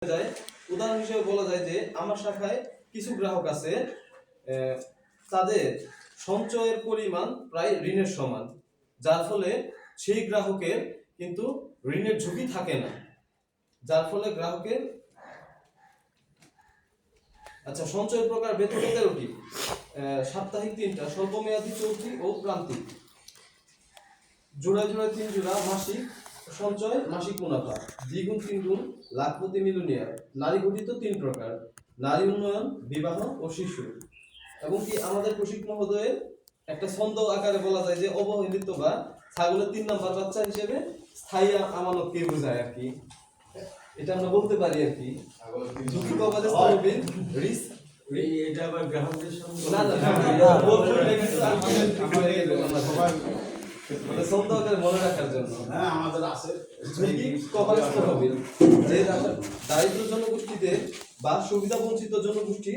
যায়। উদাহরণ হিসেবে বলা যায় যে আমার শাখায় কিছু গ্রাহক আছে, তাদের সঞ্চয়ের পরিমাণ প্রায় ঋণের সমান, যার ফলে সেই গ্রাহকের কিন্তু ঋণের ঝুঁকি থাকে না, যার ফলে গ্রাহকের সঞ্চয়ের প্রকার বেতন 13টি, সাপ্তাহিক 3টা, স্বল্পমেয়াদী 4টি ও প্রান্তিক। জোড়ায় জোড়ায় 3 জোড়া মাসিক সঞ্চয়, মাসিক মুনাফা, দ্বিগুণ 3 গুণ, লাখপতি মিলিয়নিয়ার। নারী গঠিত 3 প্রকার: নারী উন্নয়ন, বিবাহ ও শিশু। এবং কি আমাদের কৌশিক মহোদয়ের একটা ছন্দ আকারে বলা যায় যে অবহেলিত বা ছাগলের 3 নাম্বার বাচ্চা হিসেবে স্থায়ী আমানতকে বোঝায় আর কি। এটা আমরা বলতে পারি আর কি। ঝুঁকি কভারে তহবিল, রিস্ক এটা আবার গ্রাহকদের সঙ্গে না সবাই ছন্দ আকারে মনে রাখার জন্য। হ্যাঁ আমাদের আছে ঝুঁকি কভারেজ তহবিল, যে দারিদ্র জনগোষ্ঠীতে বা সুবিধা বঞ্চিত জনগোষ্ঠী